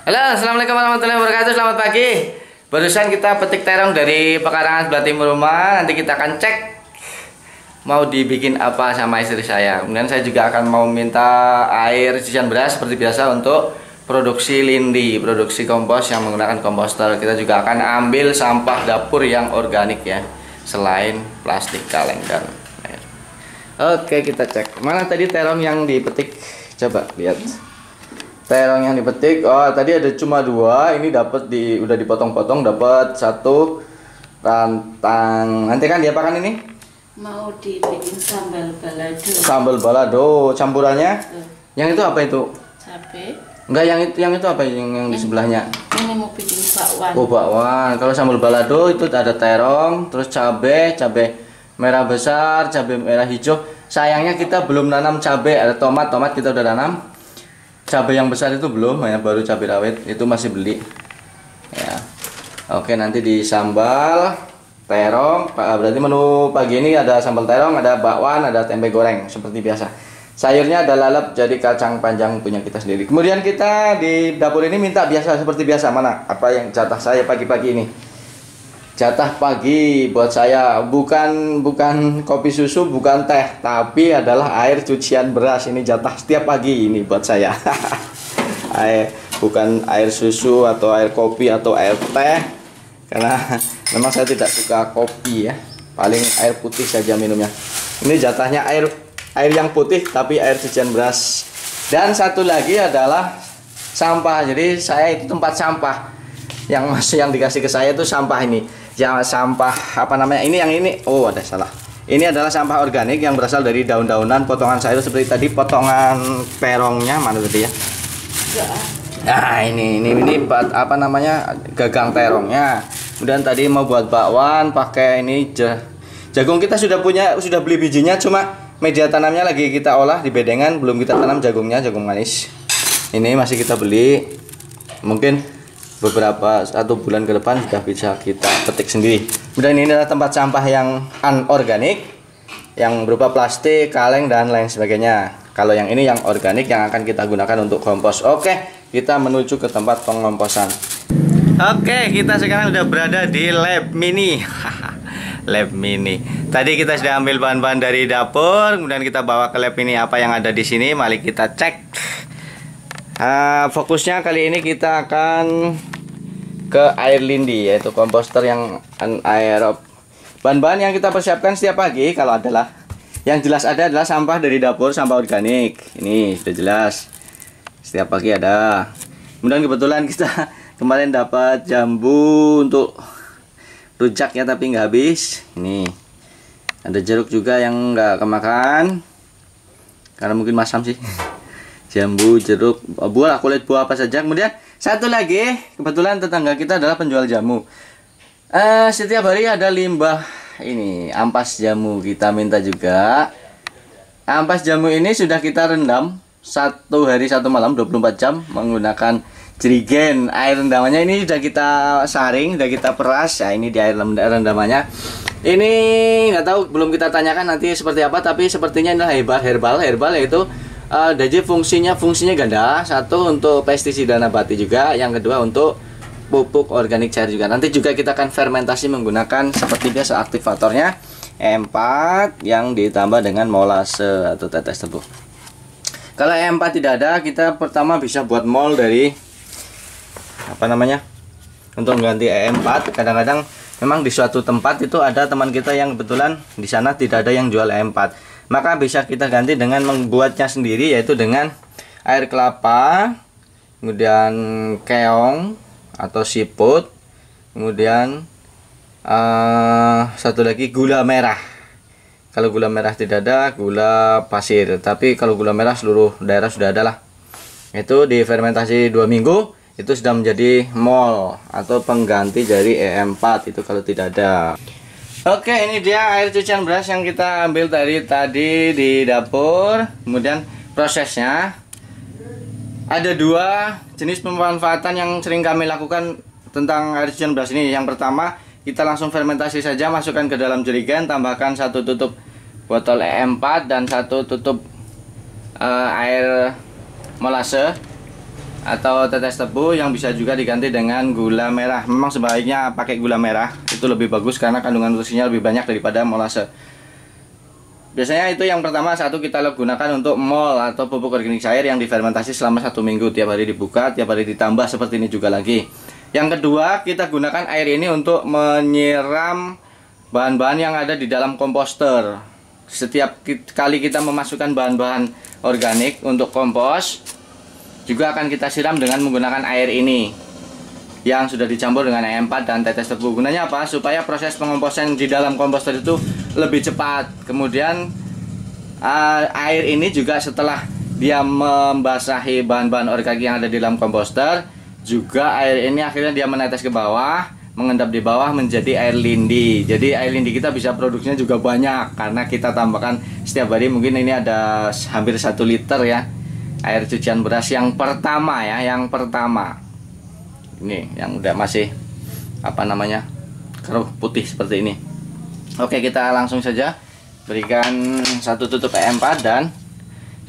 Halo, assalamualaikum warahmatullahi wabarakatuh. Selamat pagi. Barusan kita petik terong dari pekarangan sebelah timur rumah. Nanti kita akan cek mau dibikin apa sama istri saya. Kemudian saya juga akan mau minta air cucian beras seperti biasa untuk produksi lindi, produksi kompos yang menggunakan komposter. Kita juga akan ambil sampah dapur yang organik ya, selain plastik kaleng dan air. Oke, kita cek. Mana tadi terong yang dipetik? Coba lihat. Terong yang dipetik, oh tadi ada cuma dua, ini dapat udah dipotong-potong, dapat satu rantang. Nanti kan diapakan ini? Mau dibikin sambal balado. Sambal balado, campurannya? Yang itu apa itu? Cabe. Enggak, yang itu apa yang di sebelahnya? Ini mau bikin bakwan. Oh, bakwan. Kalau sambal balado itu ada terong, terus cabe merah besar, cabe merah hijau. Sayangnya kita belum nanam cabe, ada tomat kita udah nanam. Cabai yang besar itu belum, ya baru cabai rawit itu masih beli. Ya. Oke, nanti di sambal terong. Berarti menu pagi ini ada sambal terong, ada bakwan, ada tempe goreng seperti biasa. Sayurnya ada lalap jadi kacang panjang punya kita sendiri. Kemudian kita di dapur ini minta biasa seperti biasa. Mana? Apa yang jatah saya pagi-pagi ini? Jatah pagi buat saya bukan kopi susu, bukan teh, tapi adalah air cucian beras. Ini jatah setiap pagi ini buat saya. Bukan air susu atau air kopi atau air teh, karena memang saya tidak suka kopi ya. Paling air putih saja minumnya. Ini jatahnya air yang putih tapi air cucian beras. Dan satu lagi adalah sampah. Jadi saya itu tempat sampah yang dikasih ke saya itu sampah ini. Ya, sampah apa namanya ini, yang ini, oh ada salah, ini adalah sampah organik yang berasal dari daun-daunan, potongan sayur seperti tadi, potongan terongnya mana tadi ya? Nah ini apa namanya, gagang terongnya. Kemudian tadi mau buat bakwan pakai ini jagung. Kita sudah beli bijinya, cuma media tanamnya lagi kita olah di bedengan, belum kita tanam jagungnya, jagung manis ini masih kita beli. Mungkin beberapa 1 bulan ke depan sudah bisa kita petik sendiri. Kemudian ini adalah tempat sampah yang anorganik, yang berupa plastik, kaleng dan lain sebagainya. Kalau yang ini yang organik yang akan kita gunakan untuk kompos. Oke, kita menuju ke tempat pengomposan. Oke, kita sekarang sudah berada di lab mini. Lab mini. Tadi kita sudah ambil bahan-bahan dari dapur, kemudian kita bawa ke lab ini. Apa yang ada di sini? Mari kita cek. Fokusnya kali ini kita akan ke air lindi, yaitu komposter yang anaerob. Bahan-bahan yang kita persiapkan setiap pagi kalau adalah yang jelas adalah sampah dari dapur, sampah organik. Ini sudah jelas. Setiap pagi ada. Kemudian kebetulan kita kemarin dapat jambu untuk rujak ya, tapi nggak habis. Ini ada jeruk juga yang nggak kemakan karena mungkin masam sih. Jambu, jeruk, buah, kulit buah apa saja. Kemudian satu lagi, kebetulan tetangga kita adalah penjual jamu. Setiap hari ada limbah ini, ampas jamu. Kita minta juga. Ampas jamu ini sudah kita rendam 1 hari 1 malam 24 jam menggunakan jerigen. Air rendamannya ini sudah kita saring, sudah kita peras. Ya, ini di air rendamannya. Ini nggak tahu, belum kita tanyakan nanti seperti apa, tapi sepertinya adalah herbal yaitu jadi fungsinya ganda. Satu untuk pestisida nabati juga, yang kedua untuk pupuk organik cair juga. Nanti juga kita akan fermentasi menggunakan seperti biasa aktivatornya E4 yang ditambah dengan molase atau tetes tebu. Kalau E4 tidak ada, kita pertama bisa buat mol dari apa namanya, untuk mengganti E4. Kadang-kadang memang di suatu tempat itu ada teman kita yang kebetulan di sana tidak ada yang jual E4. Maka bisa kita ganti dengan membuatnya sendiri, yaitu dengan air kelapa, kemudian keong atau siput, kemudian satu lagi gula merah. Kalau gula merah tidak ada, gula pasir. Tapi kalau gula merah seluruh daerah sudah ada lah. Itu difermentasi 2 minggu, itu sudah menjadi mol atau pengganti dari E4 itu kalau tidak ada. Oke, ini dia air cucian beras yang kita ambil tadi di dapur. Kemudian prosesnya ada 2 jenis pemanfaatan yang sering kami lakukan tentang air cucian beras ini. Yang pertama, kita langsung fermentasi saja, masukkan ke dalam jerigen, tambahkan 1 tutup botol E4 dan 1 tutup air molase. atau tetes tebu yang bisa juga diganti dengan gula merah. Memang sebaiknya pakai gula merah, itu lebih bagus karena kandungan nutrisinya lebih banyak daripada molase. Biasanya itu yang pertama, satu kita gunakan untuk mol atau pupuk organik cair yang difermentasi selama 1 minggu, tiap hari dibuka, tiap hari ditambah seperti ini juga lagi. Yang kedua, kita gunakan air ini untuk menyiram bahan-bahan yang ada di dalam komposter. Setiap kali kita memasukkan bahan-bahan organik untuk kompos, juga akan kita siram dengan menggunakan air ini yang sudah dicampur dengan E4 dan tetes tebu. Gunanya apa? Supaya proses pengomposan di dalam komposter itu lebih cepat. Kemudian air ini juga setelah dia membasahi bahan-bahan organik yang ada di dalam komposter, juga air ini akhirnya dia menetes ke bawah, mengendap di bawah menjadi air lindi. Jadi air lindi kita bisa produksinya juga banyak karena kita tambahkan setiap hari, mungkin ini ada hampir 1 liter ya, air cucian beras yang pertama ya, yang pertama. Ini yang udah masih apa namanya, keruh putih seperti ini. Oke, kita langsung saja berikan 1 tutup E4 dan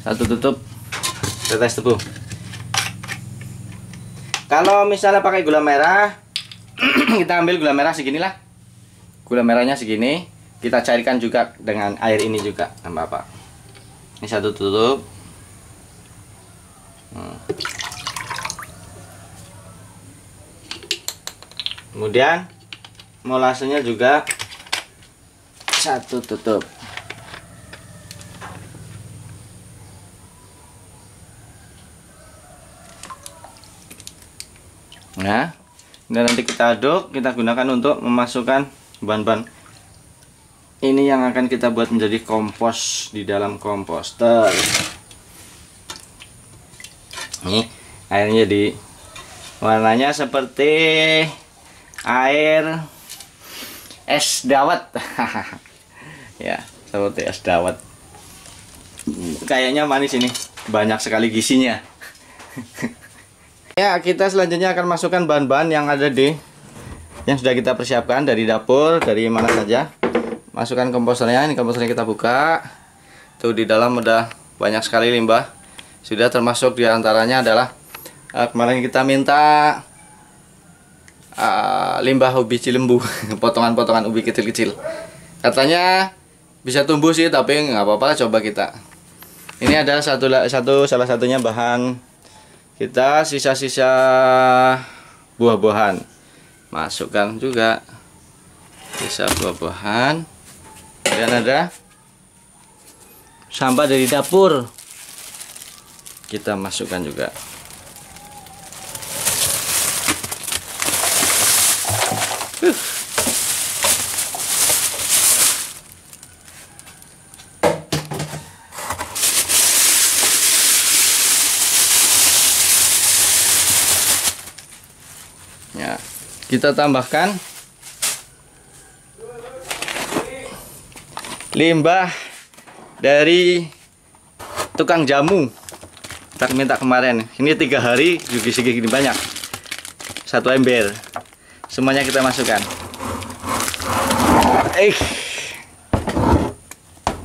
1 tutup tetes tebu. Kalau misalnya pakai gula merah, kita ambil gula merah seginilah, gula merahnya segini, kita cairkan juga dengan air ini juga, tambah apa? Ini 1 tutup. Kemudian molasenya juga 1 tutup. Nah, dan nanti kita aduk, kita gunakan untuk memasukkan bahan-bahan ini yang akan kita buat menjadi kompos di dalam komposter. Nih, airnya di warnanya seperti air es dawet. Ya, seperti es dawet. Kayaknya manis ini, banyak sekali gizinya. Ya, kita selanjutnya akan masukkan bahan-bahan yang ada yang sudah kita persiapkan dari dapur, dari mana saja. Masukkan komposternya. Ini komposternya kita buka. Tuh di dalam udah banyak sekali limbah. Sudah termasuk diantaranya adalah kemarin kita minta limbah ubi cilembu, potongan-potongan ubi kecil-kecil. Katanya bisa tumbuh sih, tapi nggak apa-apa, coba kita. Ini ada salah satunya bahan kita, sisa-sisa buah-buahan. Masukkan juga sisa buah-buahan. Dan ada sampah dari dapur. Kita masukkan juga. Ya, kita tambahkan limbah dari tukang jamu. Kita minta kemarin. Ini 3 hari juga segini banyak. 1 ember. Semuanya kita masukkan.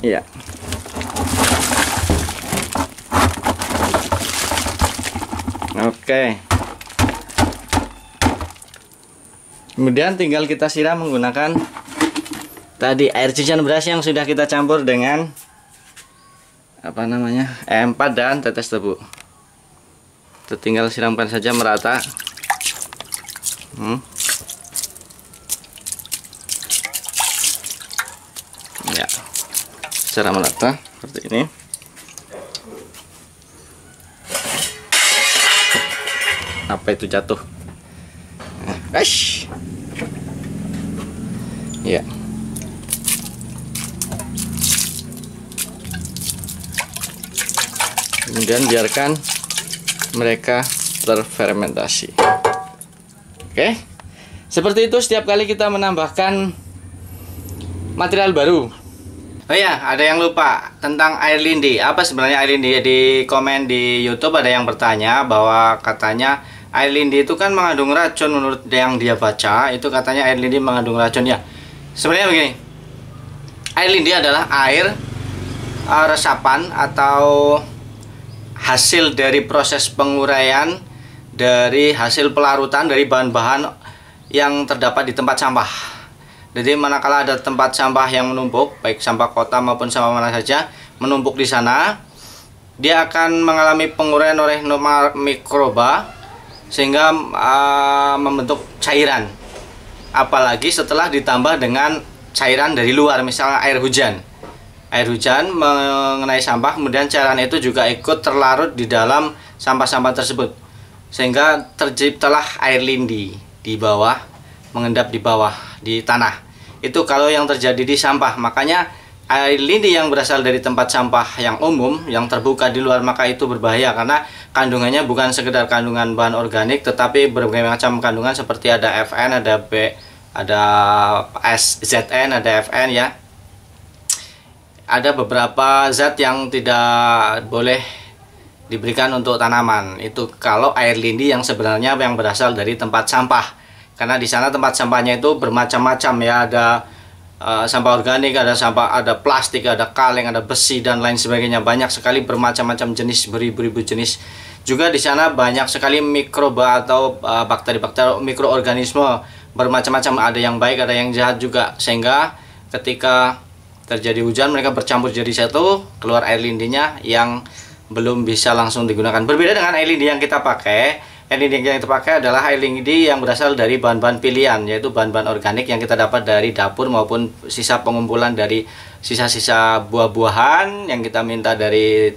Iya. Oke. Kemudian tinggal kita siram menggunakan tadi air cucian beras yang sudah kita campur dengan apa namanya, E4 dan tetes tebu. Kita tinggal siramkan saja merata. Ya, secara merata seperti ini. Apa itu jatuh? Ya. Kemudian biarkan mereka terfermentasi. Oke. Seperti itu setiap kali kita menambahkan material baru. Oh ya, ada yang lupa tentang air lindi. Apa sebenarnya air lindi? Di komen di YouTube ada yang bertanya bahwa katanya air lindi itu kan mengandung racun. Menurut yang dia baca, itu katanya air lindi mengandung racun. Ya, sebenarnya begini. Air lindi adalah air resapan atau hasil dari proses penguraian dari hasil pelarutan dari bahan-bahan yang terdapat di tempat sampah. Jadi manakala ada tempat sampah yang menumpuk, baik sampah kota maupun sampah mana saja menumpuk di sana, dia akan mengalami penguraian oleh mikroba sehingga membentuk cairan. Apalagi setelah ditambah dengan cairan dari luar, misalnya air hujan. Air hujan mengenai sampah, kemudian cairan itu juga ikut terlarut di dalam sampah-sampah tersebut, sehingga terciptalah air lindi di bawah, mengendap di bawah di tanah. Itu kalau yang terjadi di sampah. Makanya air lindi yang berasal dari tempat sampah yang umum, yang terbuka di luar, maka itu berbahaya karena kandungannya bukan sekedar kandungan bahan organik, tetapi berbagai macam kandungan seperti ada FN, ada B, ada SZN, ada FN ya. Ada beberapa zat yang tidak boleh diberikan untuk tanaman. Itu kalau air lindi yang sebenarnya yang berasal dari tempat sampah. Karena di sana tempat sampahnya itu bermacam-macam ya, ada sampah organik, ada sampah, ada plastik, ada kaleng, ada besi dan lain sebagainya. Banyak sekali bermacam-macam jenis, beribu-ribu jenis. Juga di sana banyak sekali mikroba atau bakteri-bakteri, mikroorganisme bermacam-macam. Ada yang baik, ada yang jahat juga. Sehingga ketika terjadi hujan, mereka bercampur jadi satu, keluar air lindinya yang belum bisa langsung digunakan. Berbeda dengan air lindi yang kita pakai. Air lindi yang kita pakai adalah air lindi yang berasal dari bahan-bahan pilihan, yaitu bahan-bahan organik yang kita dapat dari dapur maupun sisa pengumpulan dari sisa-sisa buah-buahan yang kita minta dari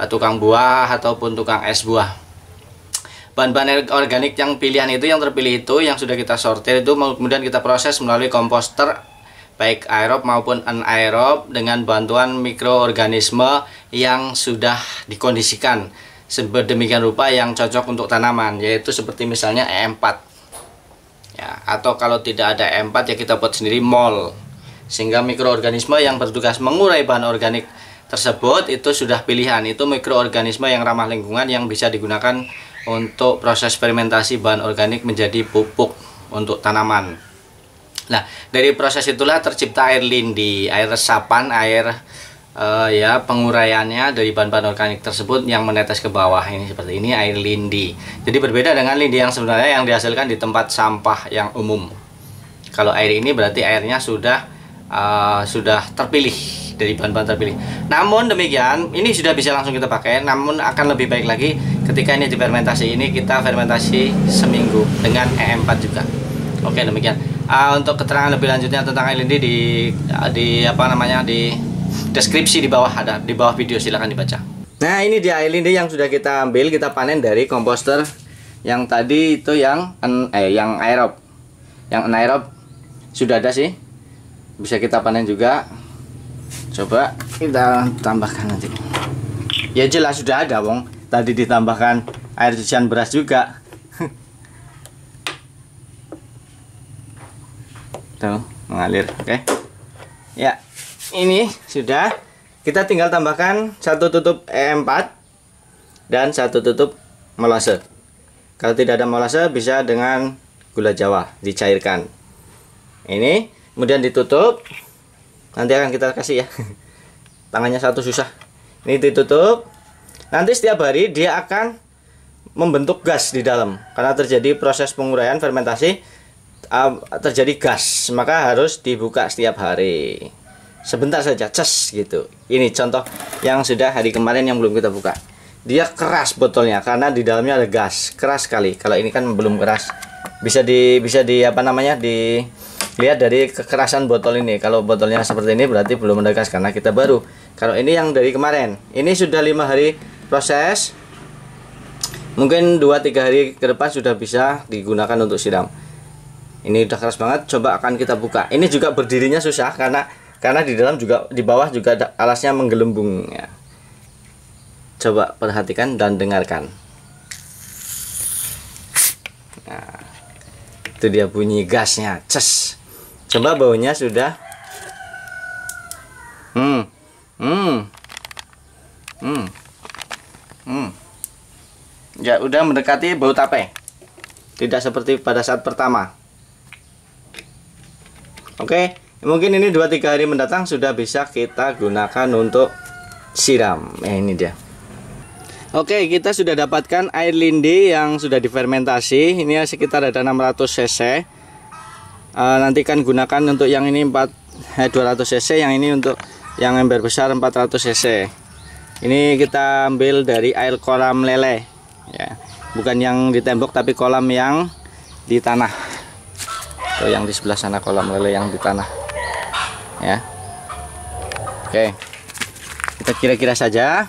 tukang buah ataupun tukang es buah. Bahan-bahan organik yang pilihan itu, yang terpilih itu, yang sudah kita sortir itu, kemudian kita proses melalui komposter baik aerob maupun anaerob dengan bantuan mikroorganisme yang sudah dikondisikan sedemikian rupa yang cocok untuk tanaman, yaitu seperti misalnya E4 ya, atau kalau tidak ada E4 ya kita buat sendiri mol, sehingga mikroorganisme yang bertugas mengurai bahan organik tersebut itu sudah pilihan. Itu mikroorganisme yang ramah lingkungan yang bisa digunakan untuk proses fermentasi bahan organik menjadi pupuk untuk tanaman. Nah, dari proses itulah tercipta air lindi, air resapan, air ya penguraiannya dari bahan-bahan organik tersebut yang menetes ke bawah. Ini seperti ini air lindi. Jadi berbeda dengan lindi yang sebenarnya yang dihasilkan di tempat sampah yang umum. Kalau air ini berarti airnya sudah terpilih dari bahan-bahan terpilih. Namun demikian, ini sudah bisa langsung kita pakai. Namun akan lebih baik lagi ketika ini difermentasi. Ini kita fermentasi seminggu dengan E4 juga. Oke, demikian. Untuk keterangan lebih lanjutnya tentang air lindi di deskripsi di bawah, ada di bawah video, silahkan dibaca. Nah, ini dia air lindi yang sudah kita ambil, kita panen dari komposter yang tadi itu yang aerob. Yang anaerob sudah ada sih, bisa kita panen juga. Coba kita tambahkan nanti. Ya jelas sudah ada, wong. Tadi ditambahkan air cucian beras juga. Tuh, mengalir. Oke. Ya, ini sudah. Kita tinggal tambahkan 1 tutup E4 dan 1 tutup molase. Kalau tidak ada molase bisa dengan gula jawa dicairkan. Ini kemudian ditutup. Nanti akan kita kasih ya. Tangannya satu susah. Ini ditutup. Nanti setiap hari dia akan membentuk gas di dalam karena terjadi proses penguraian fermentasi. Terjadi gas, maka harus dibuka setiap hari. Sebentar saja, ces gitu. Ini contoh yang sudah hari kemarin yang belum kita buka. Dia keras botolnya karena di dalamnya ada gas, keras sekali. Kalau ini kan belum keras. Bisa dilihat dari kekerasan botol ini. Kalau botolnya seperti ini berarti belum ada gas karena kita baru. Kalau ini yang dari kemarin, ini sudah 5 hari proses. Mungkin 2-3 hari ke depan sudah bisa digunakan untuk siram. Ini udah keras banget, coba akan kita buka. Ini juga berdirinya susah karena di dalam juga, di bawah juga ada alasnya menggelembung ya. Coba perhatikan dan dengarkan. Nah, itu dia bunyi gasnya, ces. Coba baunya sudah. Ya udah mendekati bau tape. Tidak seperti pada saat pertama. Oke, mungkin ini 2-3 hari mendatang sudah bisa kita gunakan untuk siram. Ini dia. Oke, kita sudah dapatkan air lindi yang sudah difermentasi. Ini sekitar ada 600 cc. Nanti kan gunakan untuk yang ini 200 cc, yang ini untuk yang ember besar 400 cc. Ini kita ambil dari air kolam lele, ya, bukan yang di tembok tapi kolam yang di tanah. Tuh, yang di sebelah sana kolam lele yang di tanah, ya. Oke, kita kira-kira saja.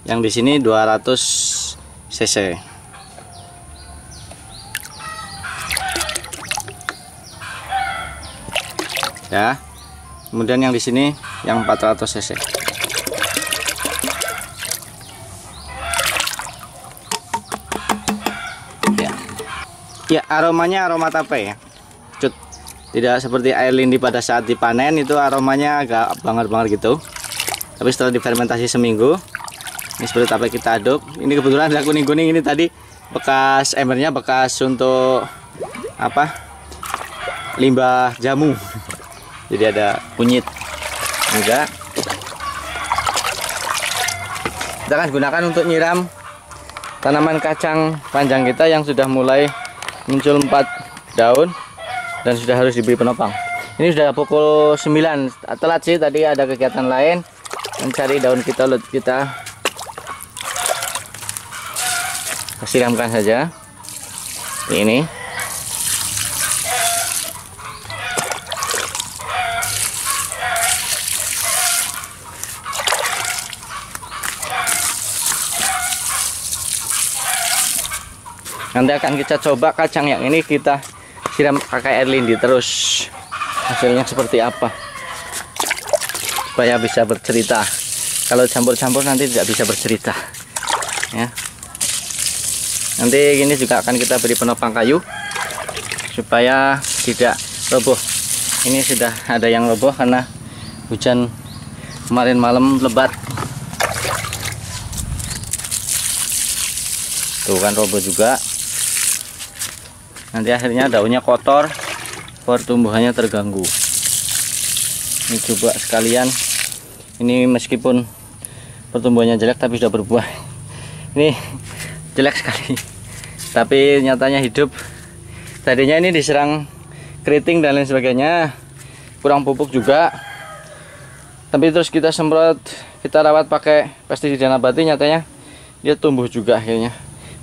Yang di sini 200 cc. Ya. Kemudian yang di sini yang 400 cc. Ya. Ya, aromanya aroma tape ya. Cut. Tidak seperti air lindi pada saat dipanen, itu aromanya agak banget gitu. Tapi setelah difermentasi seminggu, ini seperti tape kita aduk. Ini kebetulan ada kuning-kuning, ini tadi bekas embernya, bekas untuk apa? Limbah jamu. Jadi ada kunyit juga. Kita akan gunakan untuk nyiram tanaman kacang panjang kita yang sudah mulai muncul 4 daun dan sudah harus diberi penopang. Ini sudah pukul 9, telat sih, tadi ada kegiatan lain mencari daun kita, siramkan saja ini. Nanti akan kita coba kacang yang ini kita siram pakai air lindi terus, hasilnya seperti apa, supaya bisa bercerita. Kalau campur-campur nanti tidak bisa bercerita, ya. Nanti ini juga akan kita beri penopang kayu supaya tidak roboh. Ini sudah ada yang roboh karena hujan kemarin malam lebat. Tuh kan roboh juga. Nanti akhirnya daunnya kotor, pertumbuhannya terganggu. Ini coba sekalian. Ini meskipun pertumbuhannya jelek tapi sudah berbuah. Ini jelek sekali, tapi nyatanya hidup. Tadinya ini diserang keriting dan lain sebagainya, kurang pupuk juga. Tapi terus kita semprot, kita rawat pakai pestisida nabati, nyatanya dia tumbuh juga akhirnya.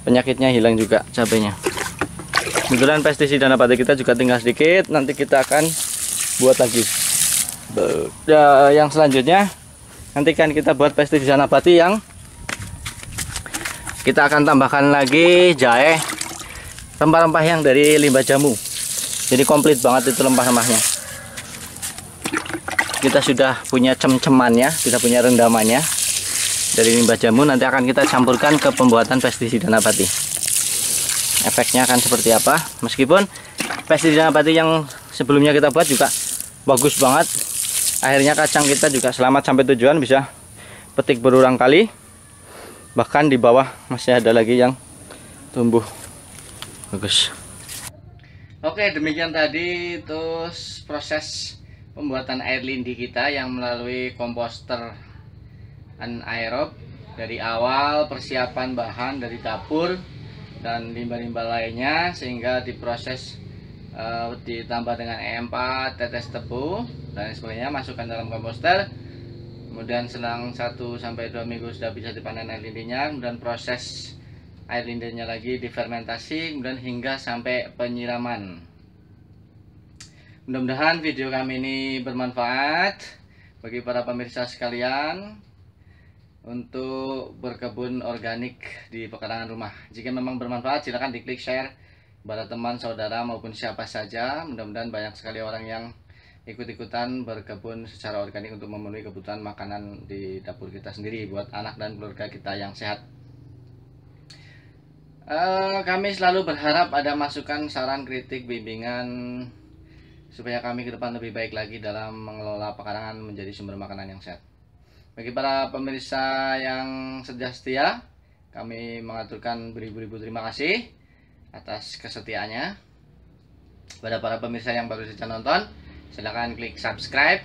Penyakitnya hilang juga, cabenya. Kebetulan pestisida nabati kita juga tinggal sedikit, nanti kita akan buat lagi. Yang selanjutnya nanti kan kita buat pestisida nabati yang kita akan tambahkan lagi jahe, rempah-rempah yang dari limbah jamu. Jadi komplit banget itu rempah-rempahnya. Kita sudah punya cem-cemannya, sudah punya rendamannya dari limbah jamu. Nanti akan kita campurkan ke pembuatan pestisida nabati. Efeknya akan seperti apa? Meskipun pestisida nabati yang sebelumnya kita buat juga bagus banget, akhirnya kacang kita juga selamat sampai tujuan, bisa petik berulang kali. Bahkan di bawah masih ada lagi yang tumbuh bagus. Oke, demikian tadi terus proses pembuatan air lindi kita yang melalui komposter anaerob. Dari awal persiapan bahan dari dapur dan limbah-limbah lainnya, sehingga diproses, ditambah dengan E4, tetes tebu dan sebagainya, masukkan dalam komposter. Kemudian selang 1-2 minggu sudah bisa dipanen air lindinya. Kemudian proses air lindinya lagi difermentasi, kemudian hingga sampai penyiraman. Mudah-mudahan video kami ini bermanfaat bagi para pemirsa sekalian untuk berkebun organik di pekarangan rumah. Jika memang bermanfaat, silakan diklik share kepada teman, saudara maupun siapa saja. Mudah-mudahan banyak sekali orang yang ikut-ikutan berkebun secara organik untuk memenuhi kebutuhan makanan di dapur kita sendiri, buat anak dan keluarga kita yang sehat. Kami selalu berharap ada masukan, saran, kritik, bimbingan supaya kami ke depan lebih baik lagi dalam mengelola pekarangan menjadi sumber makanan yang sehat. Bagi para pemirsa yang setia, kami mengaturkan beribu-ribu terima kasih atas kesetiaannya. Pada para pemirsa yang baru saja nonton, silahkan klik subscribe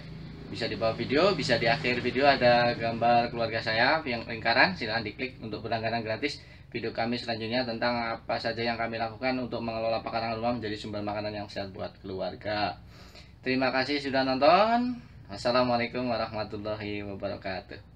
bisa di bawah video, bisa di akhir video ada gambar keluarga saya yang lingkaran, silahkan diklik untuk berlangganan gratis video kami selanjutnya tentang apa saja yang kami lakukan untuk mengelola pekarangan rumah menjadi sumber makanan yang sehat buat keluarga. Terima kasih sudah nonton. Wassalamualaikum warahmatullahi wabarakatuh.